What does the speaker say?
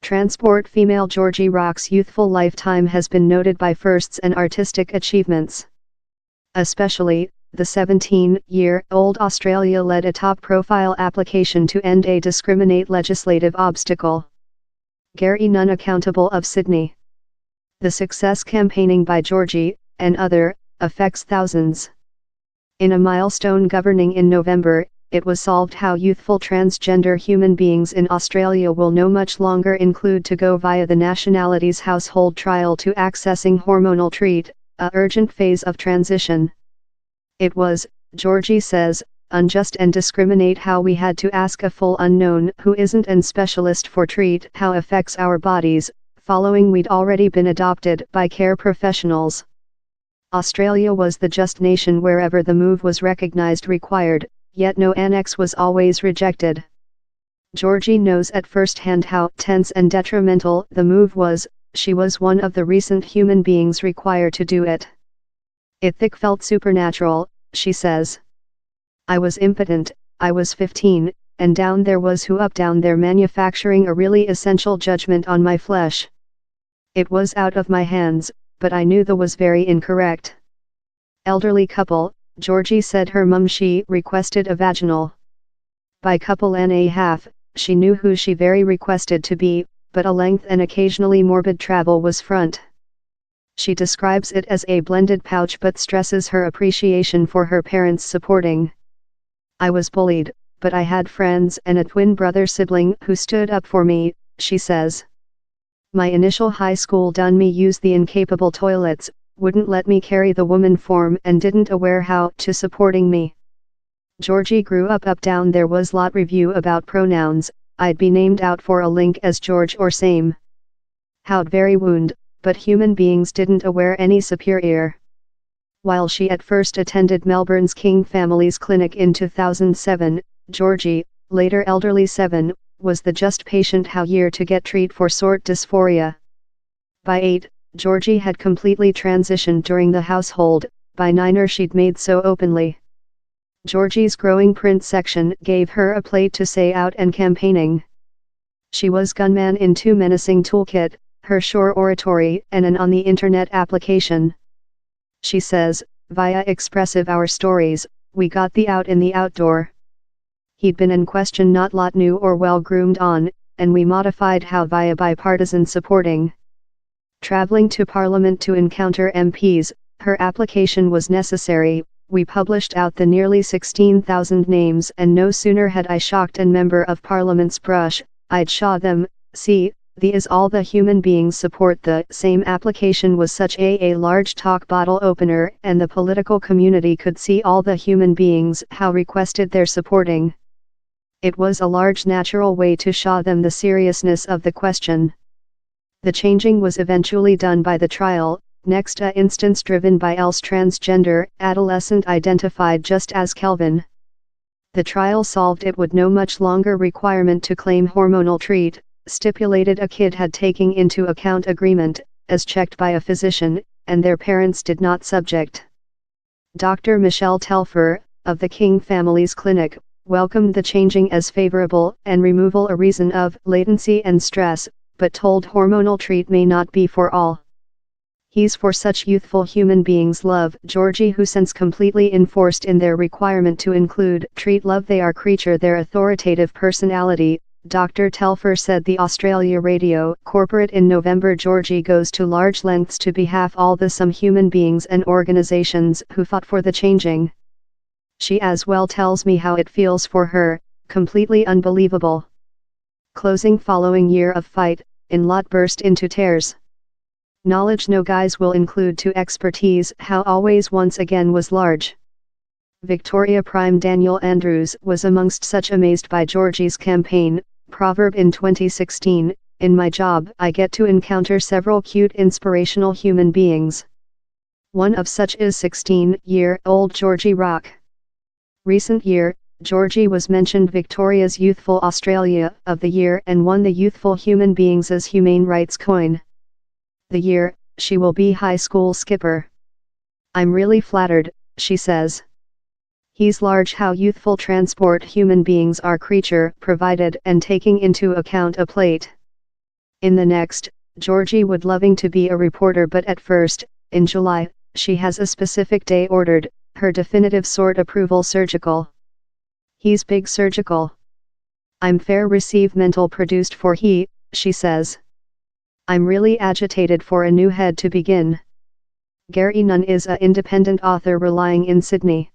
Transport female Georgie Rock's youthful lifetime has been noted by firsts and artistic achievements. Especially, the 17-year-old Australia led a top-profile application to end a discriminate legislative obstacle. Gary Nunn accountable of Sydney. The success campaigning by Georgie, and other, affects thousands. In a milestone governing in November, it was solved how youthful transgender human beings in Australia will no much longer include to go via the nationality's household trial to accessing hormonal treat, a urgent phase of transition. It was, Georgie says, unjust and discriminate how we had to ask a full unknown who isn't an specialist for treat how affects our bodies, following we'd already been adopted by care professionals. Australia was the just nation wherever the move was recognized required, yet no annex was always rejected. Georgie knows at first hand how tense and detrimental the move was. She was one of the recent human beings required to do it. It felt supernatural, she says. I was impotent, I was 15, and down there was who up down there manufacturing a really essential judgment on my flesh. It was out of my hands, but I knew that was very incorrect. Elderly couple, Georgie said her mum she requested a vaginal. By couple and a half, she knew who she very requested to be, but a length and occasionally morbid travel was front. She describes it as a blended pouch but stresses her appreciation for her parents supporting. I was bullied, but I had friends and a twin brother sibling who stood up for me, she says. My initial high school done me use the incapable toilets, wouldn't let me carry the woman form and didn't aware how to supporting me. Georgie grew up down there was lot review about pronouns, I'd be named out for a link as George or same. How'd very wound, but human beings didn't aware any superior. While she at first attended Melbourne's King Families Clinic in 2007, Georgie, later elderly 7, was the just patient how year to get treat for sort dysphoria. By 8, Georgie had completely transitioned during the household, by 9 she'd made so openly. Georgie's growing print section gave her a plate to say out and campaigning. She was gunman in 2 menacing toolkit, her sure oratory and an on the internet application. She says, via expressive our stories, we got the out in the outdoor. He'd been in question not lot new or well groomed on, and we modified how via bipartisan supporting. Traveling to Parliament to encounter MPs, her application was necessary. We published out the nearly 16,000 names and no sooner had I shocked an member of Parliament's brush, I'd shaw them, see, these all the human beings support the same application was such a large talk bottle opener and the political community could see all the human beings how requested their supporting. It was a large natural way to show them the seriousness of the question. The changing was eventually done by the trial, next a instance driven by else transgender adolescent identified just as Kelvin. The trial solved it would no much longer requirement to claim hormonal treat, stipulated a kid had taking into account agreement, as checked by a physician, and their parents did not subject. Dr. Michelle Telfer, of the King Families Clinic, welcomed the changing as favorable and removal a reason of latency and stress, but told hormonal treat may not be for all. He's for such youthful human beings love Georgie who sense completely enforced in their requirement to include treat love they are creature their authoritative personality, Dr. Telfer said the Australia Radio corporate in November. Georgie goes to large lengths to behalf all the some human beings and organizations who fought for the changing. She as well tells me how it feels for her, completely unbelievable. Closing following year of fight, in lot burst into tears. Knowledge no guys will include to expertise how always once again was large. Victoria Prime Daniel Andrews was amongst such amazed by Georgie's campaign, proverb in 2016, in my job I get to encounter several cute inspirational human beings. One of such is 16-year-old Georgie Rock. Recent year, Georgie was mentioned Victoria's Youthful Australia of the Year and won the Youthful Human Beings as Humane Rights Coin. The year, she will be high school skipper. I'm really flattered, she says. He's large how youthful transport human beings are creature provided and taking into account a plate. In the next, Georgie would loving to be a reporter, but at first, in July, she has a specific day ordered, her definitive sort approval surgical. He's big surgical. I'm fair receive mental produced for he, she says. I'm really agitated for a new head to begin. Gary Nunn is a independent author relying in Sydney.